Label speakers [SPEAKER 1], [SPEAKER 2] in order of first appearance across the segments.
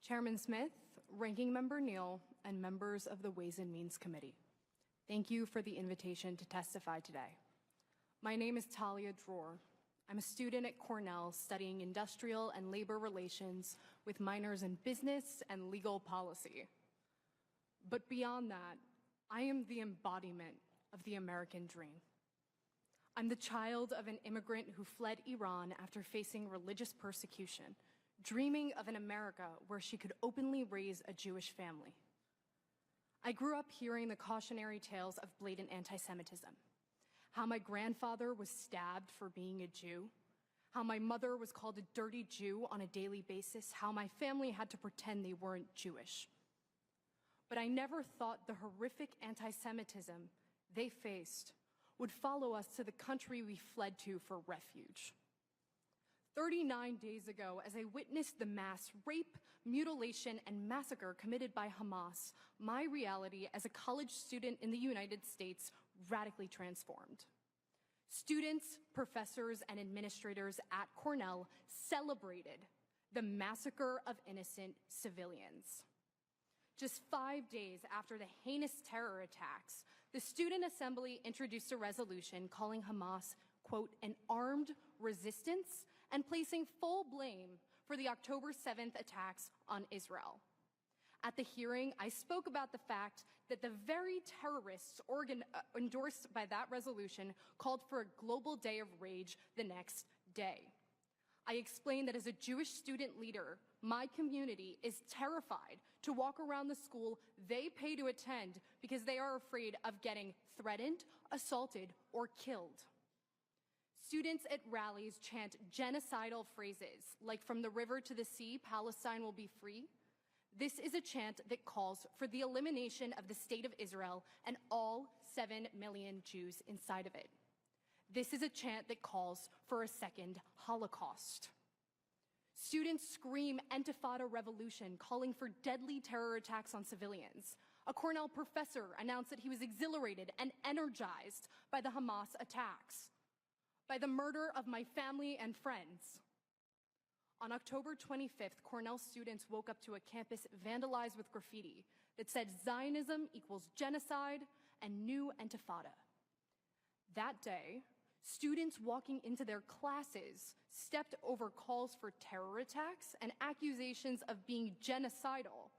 [SPEAKER 1] Chairman Smith, Ranking Member Neal, and members of the Ways and Means Committee, thank you for the invitation to testify today. My name is Talia Dror. I'm a student at Cornell studying industrial and labor relations with minors in business and legal policy. But beyond that, I am the embodiment of the American dream. I'm the child of an immigrant who fled Iran after facing religious persecution, dreaming of an America where she could openly raise a Jewish family. I grew up hearing the cautionary tales of blatant anti-Semitism, how my grandfather was stabbed for being a Jew, how my mother was called a dirty Jew on a daily basis, how my family had to pretend they weren't Jewish. But I never thought the horrific anti-Semitism they faced would follow us to the country we fled to for refuge. 39 days ago, as I witnessed the mass rape, mutilation, and massacre committed by Hamas, my reality as a college student in the United States radically transformed. Students, professors, and administrators at Cornell celebrated the massacre of innocent civilians. Just 5 days after the heinous terror attacks, the Student Assembly introduced a resolution calling Hamas, quote, an armed resistance and placing full blame for the October 7th attacks on Israel. At the hearing, I spoke about the fact that the very terrorists endorsed by that resolution called for a global day of rage the next day. I explained that as a Jewish student leader, my community is terrified to walk around the school they pay to attend because they are afraid of getting threatened, assaulted, or killed. Students at rallies chant genocidal phrases like "from the river to the sea, Palestine will be free." This is a chant that calls for the elimination of the state of Israel and all 7 million Jews inside of it. This is a chant that calls for a second Holocaust. Students scream Intifada revolution, calling for deadly terror attacks on civilians. A Cornell professor announced that he was exhilarated and energized by the Hamas attacks, by the murder of my family and friends. On October 25th, Cornell students woke up to a campus vandalized with graffiti that said Zionism equals genocide and new Intifada. That day, students walking into their classes stepped over calls for terror attacks and accusations of being genocidal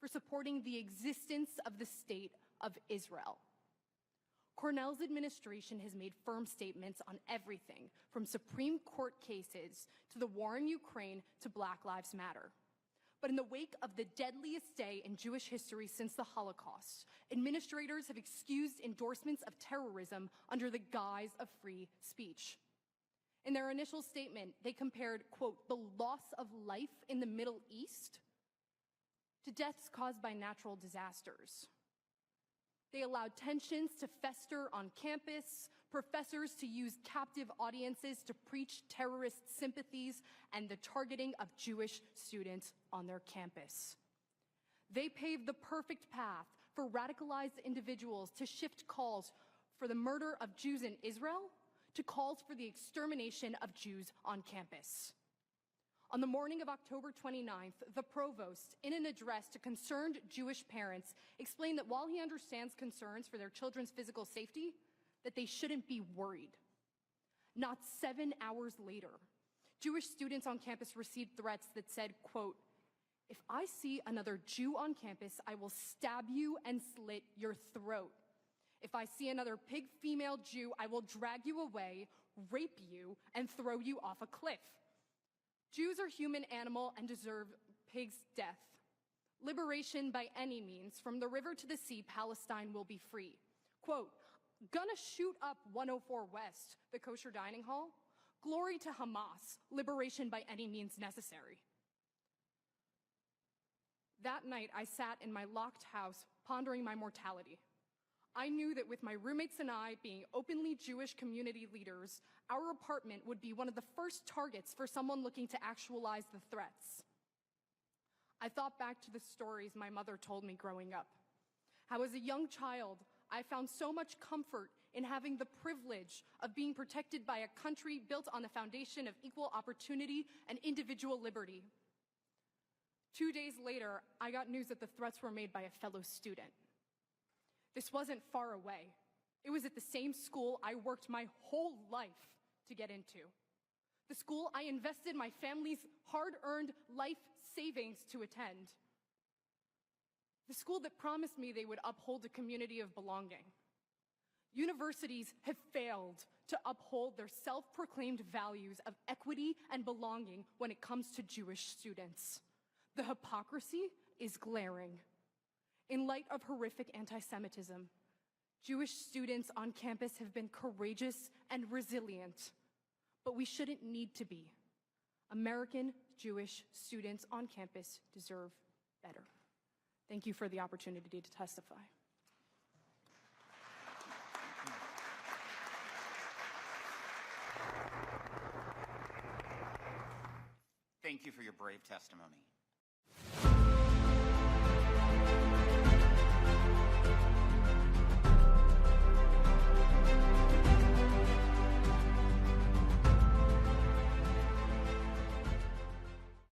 [SPEAKER 1] for supporting the existence of the state of Israel. Cornell's administration has made firm statements on everything from Supreme Court cases to the war in Ukraine to Black Lives Matter. But in the wake of the deadliest day in Jewish history since the Holocaust, administrators have excused endorsements of terrorism under the guise of free speech. In their initial statement, they compared, quote, the loss of life in the Middle East to deaths caused by natural disasters. They allowed tensions to fester on campus, professors to use captive audiences to preach terrorist sympathies, and the targeting of Jewish students on their campus. They paved the perfect path for radicalized individuals to shift calls for the murder of Jews in Israel to calls for the extermination of Jews on campus. On the morning of October 29th, the provost, in an address to concerned Jewish parents, explained that while he understands concerns for their children's physical safety, that they shouldn't be worried. Not 7 hours later, Jewish students on campus received threats that said, quote, if I see another Jew on campus, I will stab you and slit your throat. If I see another pig female Jew, I will drag you away, rape you, and throw you off a cliff. Jews are human animal and deserve pig's death. Liberation by any means, from the river to the sea, Palestine will be free. Quote, gonna shoot up 104 West, the kosher dining hall. Glory to Hamas, liberation by any means necessary. That night, I sat in my locked house, pondering my mortality. I knew that with my roommates and I being openly Jewish community leaders, our apartment would be one of the first targets for someone looking to actualize the threats. I thought back to the stories my mother told me growing up. How as a young child, I found so much comfort in having the privilege of being protected by a country built on the foundation of equal opportunity and individual liberty. 2 days later, I got news that the threats were made by a fellow student. This wasn't far away. It was at the same school I worked my whole life to get into. The school I invested my family's hard-earned life savings to attend. The school that promised me they would uphold a community of belonging. Universities have failed to uphold their self-proclaimed values of equity and belonging when it comes to Jewish students. The hypocrisy is glaring. In light of horrific anti-Semitism, Jewish students on campus have been courageous and resilient, but we shouldn't need to be. American Jewish students on campus deserve better. Thank you for the opportunity to testify.
[SPEAKER 2] Thank you for your brave testimony.